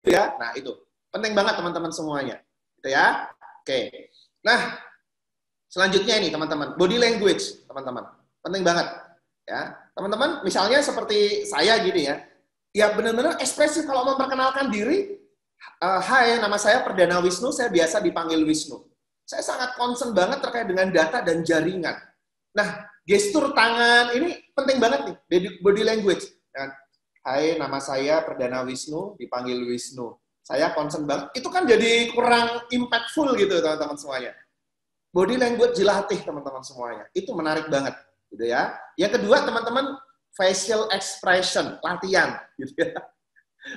ya. Nah, itu penting banget teman-teman semuanya. Gitu ya. Oke. Nah, selanjutnya ini teman-teman, body language, teman-teman. Penting banget. Ya, teman-teman, misalnya seperti saya gini ya. Ya benar-benar ekspresif kalau memperkenalkan diri. Hai, nama saya Perdana Wisnu, saya biasa dipanggil Wisnu. Saya sangat concern banget terkait dengan data dan jaringan. Nah, gestur tangan ini penting banget nih, body language. Hai, nama saya Perdana Wisnu, dipanggil Wisnu. Saya concern banget. Itu kan jadi kurang impactful gitu, teman-teman semuanya. Body language dilatih, teman-teman semuanya. Itu menarik banget, gitu ya. Yang kedua, teman-teman, facial expression, latihan, gitu ya.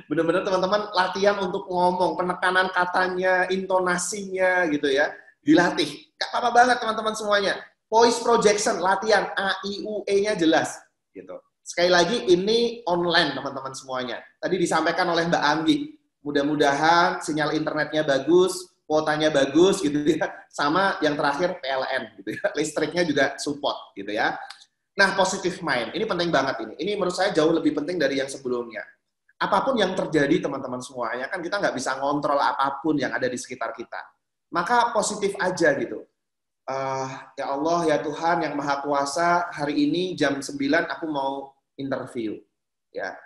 Benar-benar teman-teman latihan untuk ngomong, penekanan katanya, intonasinya, gitu ya. Dilatih. Gak apa-apa banget, teman-teman semuanya. Voice projection, latihan, A, I, U, E-nya jelas, gitu. Sekali lagi, ini online, teman-teman semuanya. Tadi disampaikan oleh Mbak Anggi. Mudah-mudahan sinyal internetnya bagus, kuotanya bagus, gitu ya. Sama yang terakhir PLN, gitu ya. Listriknya juga support, gitu ya. Nah, positive mind, ini penting banget ini. Ini menurut saya jauh lebih penting dari yang sebelumnya. Apapun yang terjadi, teman-teman semuanya, kan kita nggak bisa ngontrol apapun yang ada di sekitar kita. Maka positif aja gitu. Ya Allah, ya Tuhan yang Maha Kuasa, hari ini jam 9 aku mau interview. Ya,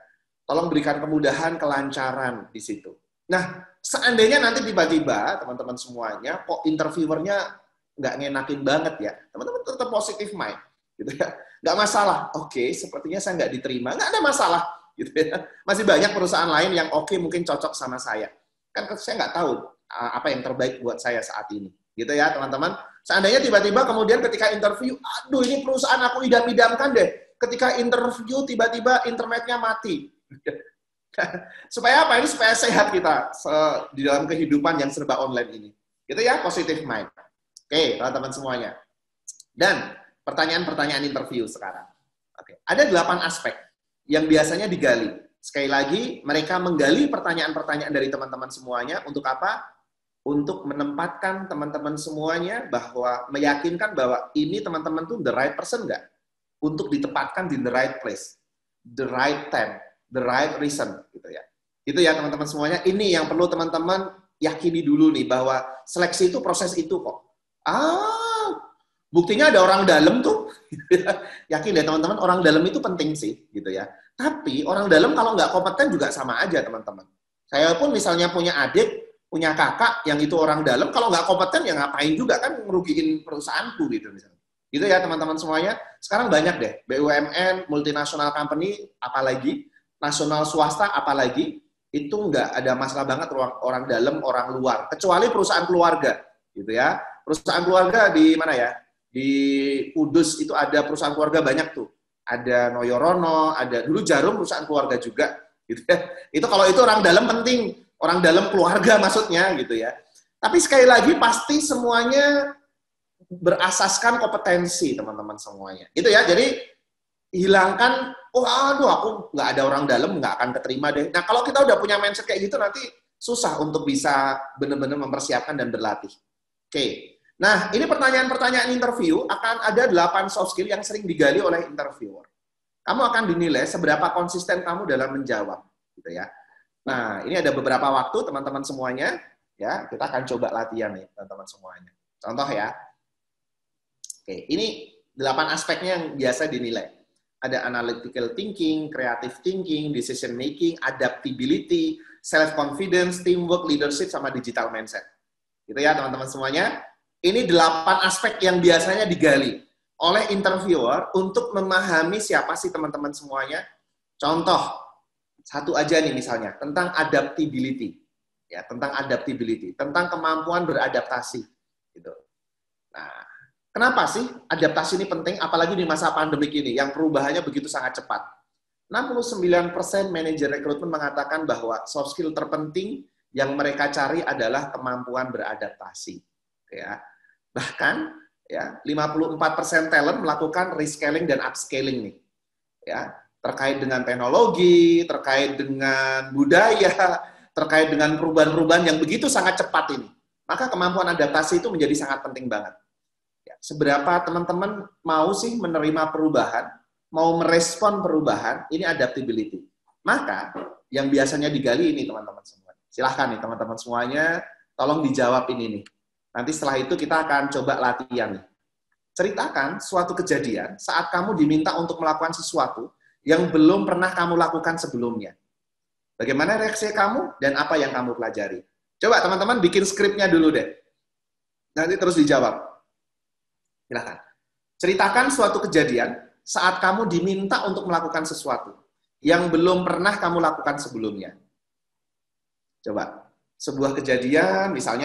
tolong berikan kemudahan, kelancaran di situ. Nah, seandainya nanti tiba-tiba, teman-teman semuanya, kok interviewernya nggak ngenakin banget ya, teman-teman tetap positive mind. Gitu ya. Nggak masalah, oke, sepertinya saya nggak diterima, nggak ada masalah, gitu ya. Masih banyak perusahaan lain yang oke, mungkin cocok sama saya. Kan saya nggak tahu apa yang terbaik buat saya saat ini, gitu ya teman-teman. Seandainya tiba-tiba kemudian ketika interview, aduh ini perusahaan aku idam-idamkan deh, ketika interview tiba-tiba internetnya mati. Supaya apa? Ini supaya sehat kita di dalam kehidupan yang serba online ini. Gitu ya, positive mind. Oke, teman-teman semuanya. Dan pertanyaan-pertanyaan interview sekarang. Oke. Ada 8 aspek yang biasanya digali. Sekali lagi, mereka menggali pertanyaan-pertanyaan dari teman-teman semuanya untuk apa? Untuk menempatkan teman-teman semuanya bahwa, meyakinkan bahwa ini teman-teman tuh the right person nggak? Untuk ditempatkan di the right place, the right time, the right reason. Gitu ya. Itu ya teman-teman semuanya. Ini yang perlu teman-teman yakini dulu nih, bahwa seleksi itu proses itu kok. Buktinya ada orang dalam tuh. Yakin deh teman-teman, orang dalam itu penting sih, gitu ya. Tapi orang dalam kalau nggak kompeten juga sama aja, teman-teman. Saya pun misalnya punya adik, punya kakak yang itu orang dalam, kalau nggak kompeten ya ngapain juga, kan ngerugiin perusahaanku gitu misalnya. Gitu ya teman-teman semuanya. Sekarang banyak deh, BUMN, multinational company, apalagi, nasional swasta, apalagi, itu nggak ada masalah banget orang dalam, orang luar. Kecuali perusahaan keluarga, gitu ya. Perusahaan keluarga di mana ya? Di Kudus itu ada perusahaan keluarga banyak tuh. Ada Noyorono, ada dulu Jarum perusahaan keluarga juga. Gitu ya. Itu kalau itu orang dalam penting, orang dalam keluarga maksudnya gitu ya. Tapi sekali lagi pasti semuanya berasaskan kompetensi teman-teman semuanya. Gitu ya. Jadi hilangkan, aduh aku nggak ada orang dalam, nggak akan keterima deh. Nah kalau kita udah punya mindset kayak gitu nanti susah untuk bisa benar-benar mempersiapkan dan berlatih. Oke. Nah, ini pertanyaan-pertanyaan interview, akan ada 8 soft skill yang sering digali oleh interviewer. Kamu akan dinilai seberapa konsisten kamu dalam menjawab, gitu ya. Nah, ini ada beberapa waktu teman-teman semuanya, ya, kita akan coba latihan nih, teman-teman semuanya. Contoh ya. Oke, ini 8 aspeknya yang biasa dinilai. Ada analytical thinking, creative thinking, decision making, adaptability, self confidence, teamwork, leadership, sama digital mindset. Gitu ya, teman-teman semuanya. Ini 8 aspek yang biasanya digali oleh interviewer untuk memahami siapa sih teman-teman semuanya. Contoh, satu aja nih misalnya, tentang adaptability. Ya, tentang adaptability, tentang kemampuan beradaptasi. Gitu. Nah, kenapa sih adaptasi ini penting, apalagi di masa pandemik ini, yang perubahannya begitu sangat cepat. 69% manajer rekrutmen mengatakan bahwa soft skill terpenting yang mereka cari adalah kemampuan beradaptasi. Ya. Bahkan ya 54% talent melakukan rescaling dan upscaling nih. Ya, terkait dengan teknologi, terkait dengan budaya, terkait dengan perubahan-perubahan yang begitu sangat cepat ini. Maka kemampuan adaptasi itu menjadi sangat penting banget. Ya, seberapa teman-teman mau sih menerima perubahan, mau merespon perubahan, ini adaptability. Maka yang biasanya digali ini teman-teman semua. Silahkan nih teman-teman semuanya, tolong dijawab ini nih. Nanti setelah itu kita akan coba latihan nih. Ceritakan suatu kejadian saat kamu diminta untuk melakukan sesuatu yang belum pernah kamu lakukan sebelumnya. Bagaimana reaksi kamu dan apa yang kamu pelajari? Coba teman-teman bikin skripnya dulu deh. Nanti terus dijawab. Silahkan. Ceritakan suatu kejadian saat kamu diminta untuk melakukan sesuatu yang belum pernah kamu lakukan sebelumnya. Coba, sebuah kejadian, misalnya